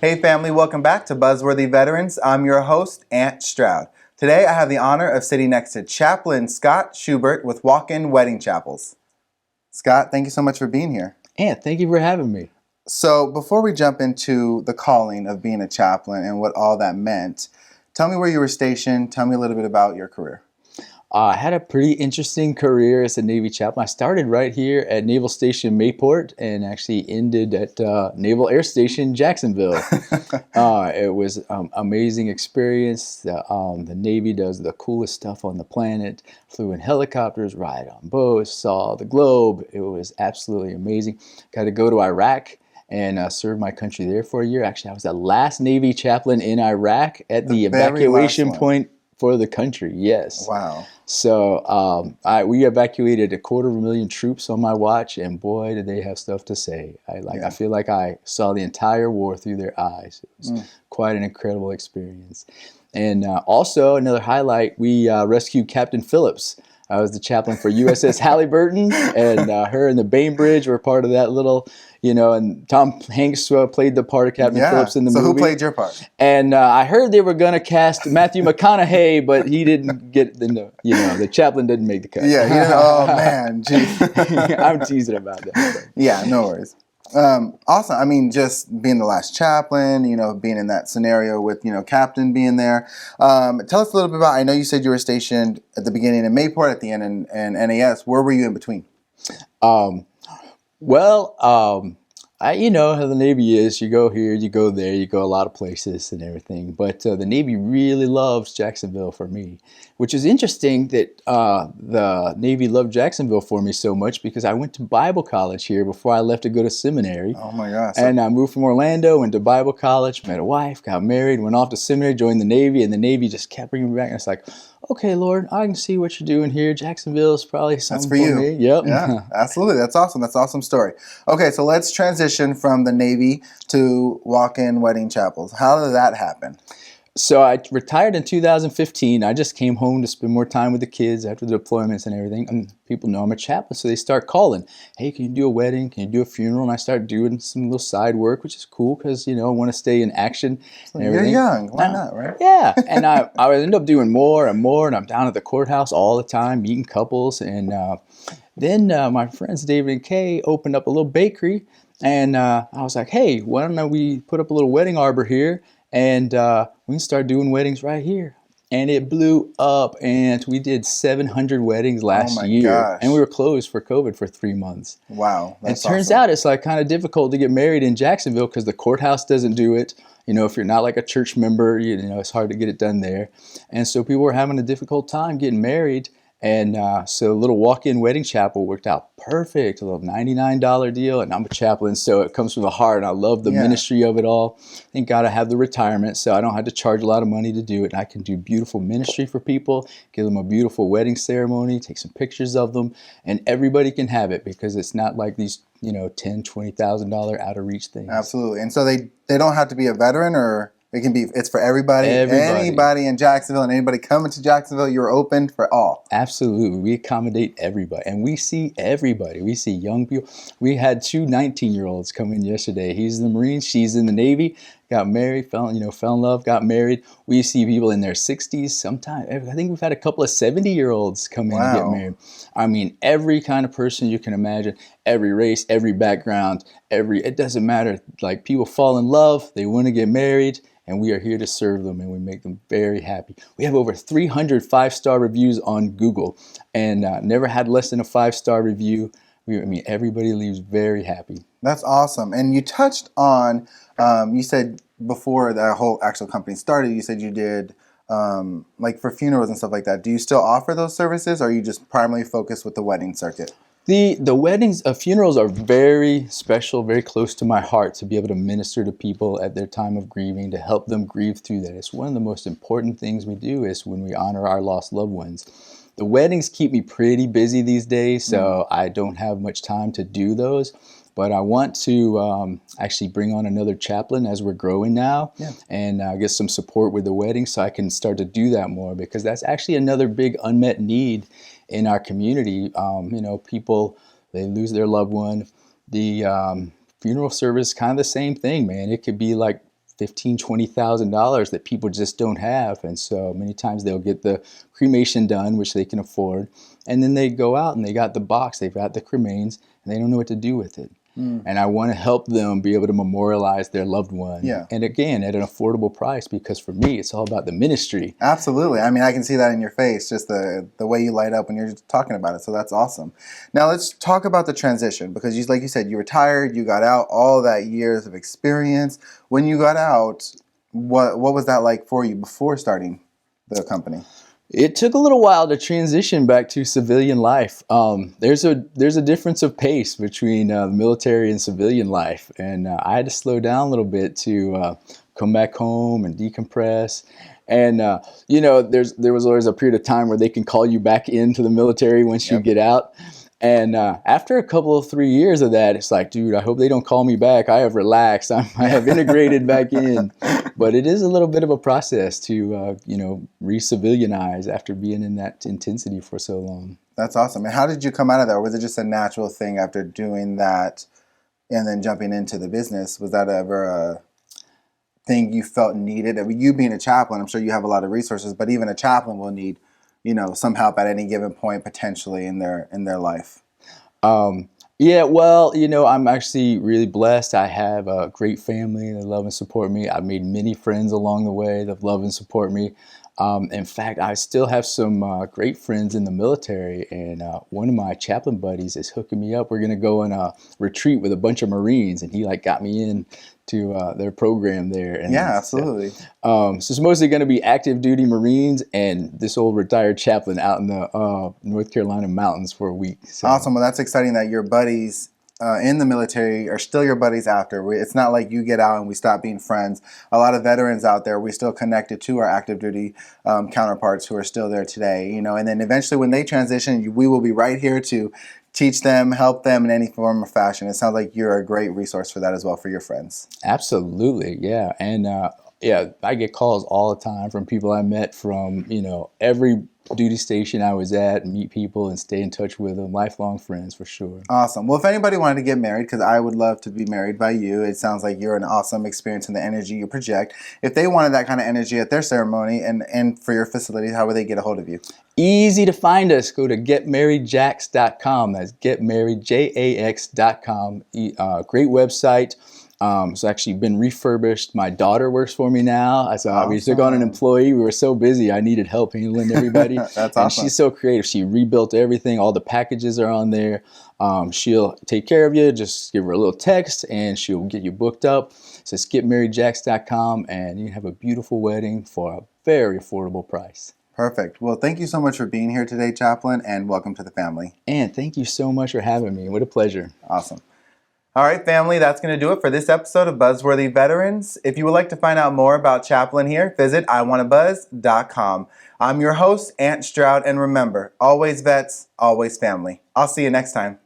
Hey family, welcome back to Buzzworthy Veterans. I'm your host, Ant Stroud. Today I have the honor of sitting next to Chaplain Scott Shubert with Walk-In Wedding Chapels. Scott, thank you so much for being here. Ant, thank you for having me. So before we jump into the calling of being a chaplain and what all that meant, tell me where you were stationed. Tell me a little bit about your career. I had a pretty interesting career as a Navy chaplain. I started right here at Naval Station Mayport and actually ended at Naval Air Station Jacksonville. It was an amazing experience. The Navy does the coolest stuff on the planet. Flew in helicopters, ride on boats, saw the globe. It was absolutely amazing. Got to go to Iraq and serve my country there for a year. Actually, I was the last Navy chaplain in Iraq at the evacuation point for the country. Yes. Wow. So we evacuated 250,000 troops on my watch, and boy, did they have stuff to say. I feel like I saw the entire war through their eyes. It was quite an incredible experience. And also another highlight, we rescued Captain Phillips. I was the chaplain for USS Halliburton, and her and the Bainbridge were part of that little, and Tom Hanks played the part of Captain Phillips in the movie. So who played your part? And I heard they were going to cast Matthew McConaughey, but he didn't get the chaplain didn't make the cut. Yeah, oh man, geez. I'm teasing about that. Yeah, no worries. Awesome. I mean, just being the last chaplain, being in that scenario with, Captain being there. Tell us a little bit about, I know you said you were stationed at the beginning in Mayport, at the end in NAS. Where were you in between? You know how the Navy is. You go here, you go there, you go a lot of places and everything. But the Navy really loves Jacksonville for me, which is interesting that the Navy loved Jacksonville for me so much because I went to Bible college here before I left to go to seminary. Oh my gosh. And I moved from Orlando, went to Bible college, met a wife, got married, went off to seminary, joined the Navy, and the Navy just kept bringing me back. And it's like, okay, Lord, I can see what you're doing here. Jacksonville is probably something for you. Me. Yep. Yeah, absolutely. That's awesome. That's an awesome story. Okay, so let's transition from the Navy to walk-in wedding chapels. How did that happen? So I retired in 2015. I just came home to spend more time with the kids after the deployments and everything. And people know I'm a chaplain, so they start calling. Hey, can you do a wedding? Can you do a funeral? And I start doing some little side work, which is cool because, I want to stay in action and everything. You're young. Why not, right? Yeah. And I end up doing more and more. And I'm down at the courthouse all the time, meeting couples. And then my friends David and Kay opened up a little bakery. And I was like, hey, why don't we put up a little wedding arbor here? And we started doing weddings right here. And it blew up. And we did 700 weddings last year. Gosh. And we were closed for COVID for 3 months. Wow. It turns out it's like kind of difficult to get married in Jacksonville because the courthouse doesn't do it. If you're not like a church member, it's hard to get it done there. And so people were having a difficult time getting married. And so a little walk-in wedding chapel worked out perfect. A little $99 deal, and I'm a chaplain, so it comes from the heart. And I love the ministry of it all. Thank God I have the retirement, so I don't have to charge a lot of money to do it. And I can do beautiful ministry for people, give them a beautiful wedding ceremony, take some pictures of them, and everybody can have it because it's not like these $10,000, $20,000 out of reach things. Absolutely. And so they don't have to be a veteran, or it's for everybody. Anybody in Jacksonville, and anybody coming to Jacksonville, you're open for all. Absolutely. We accommodate everybody, and we see everybody. We see young people. We had 2 19-year-olds come in yesterday. He's in the Marines, she's in the Navy, got married, fell in love, got married. We see people in their 60s sometimes. I think we've had a couple of 70-year-olds come in and get married. I mean, every kind of person you can imagine, every race, every background, it doesn't matter. Like, people fall in love, they want to get married, and we are here to serve them, and we make them very happy. We have over 300 5-star reviews on Google, and never had less than a 5-star review. Everybody leaves very happy. That's awesome. And you touched on, you said before the whole actual company started, you said you did like for funerals and stuff like that. Do you still offer those services, or are you just primarily focused with the wedding circuit? The weddings, funerals are very special, very close to my heart to be able to minister to people at their time of grieving, to help them grieve through that. It's one of the most important things we do is when we honor our lost loved ones. The weddings keep me pretty busy these days, so I don't have much time to do those. But I want to actually bring on another chaplain as we're growing now and get some support with the wedding so I can start to do that more, because that's actually another big unmet need in our community. People, they lose their loved one. The funeral service is kind of the same thing, man. It could be like $15,000-$20,000 that people just don't have. And so many times they'll get the cremation done, which they can afford, and then they go out and they got the box, they've got the cremains, and they don't know what to do with it. And I want to help them be able to memorialize their loved one. Yeah. And again, at an affordable price, because for me, it's all about the ministry. Absolutely. I mean, I can see that in your face, just the way you light up when you're just talking about it. So that's awesome. Now let's talk about the transition, because you, like you said, you retired, you got out, all that years of experience. When you got out, what was that like for you before starting the company? It took a little while to transition back to civilian life. There's a difference of pace between the military and civilian life, and I had to slow down a little bit to come back home and decompress. And there was always a period of time where they can call you back into the military once you get out. And after a couple of 3 years of that, it's like, dude, I hope they don't call me back. I have relaxed. I have integrated back in. But it is a little bit of a process to, re-civilianize after being in that intensity for so long. That's awesome. And how did you come out of that? Or was it just a natural thing after doing that and then jumping into the business? Was that ever a thing you felt needed? I mean, you being a chaplain, I'm sure you have a lot of resources, but even a chaplain will need some help at any given point potentially in their life. Yeah, well, I'm actually really blessed. I have a great family that love and support me. I've made many friends along the way that love and support me. In fact, I still have some great friends in the military, and one of my chaplain buddies is hooking me up. We're going to go on a retreat with a bunch of Marines, and he got me in to their program there. And yeah, absolutely. So it's mostly going to be active duty Marines and this old retired chaplain out in the North Carolina mountains for a week. So. Awesome. Well, that's exciting that your buddies in the military are still your buddies after. It's not like you get out and we stop being friends. A lot of veterans out there, we're still connected to our active duty counterparts who are still there today. And then eventually when they transition, we will be right here to teach them, help them in any form or fashion. It sounds like you're a great resource for that as well for your friends. Absolutely, yeah. And I get calls all the time from people I met from, every duty station I was at, and meet people and stay in touch with them. Lifelong friends for sure. Awesome. Well, if anybody wanted to get married, because I would love to be married by you, it sounds like you're an awesome experience in the energy you project. If they wanted that kind of energy at their ceremony and for your facility, how would they get a hold of you? Easy to find us. Go to getmarriedjax.com. That's getmarriedjax.com. Great website. It's actually been refurbished. My daughter works for me now. We took on an employee. We were so busy. I needed help handling everybody. That's awesome. And she's so creative. She rebuilt everything. All the packages are on there. She'll take care of you. Just give her a little text and she'll get you booked up. So it's getmarriedjax.com, and you can have a beautiful wedding for a very affordable price. Perfect. Well, thank you so much for being here today, Chaplain, and welcome to the family. And thank you so much for having me. What a pleasure. Awesome. All right, family, that's going to do it for this episode of Buzzworthy Veterans. If you would like to find out more about Chaplain here, visit iwannabuzz.com. I'm your host, Ant Stroud, and remember, always vets, always family. I'll see you next time.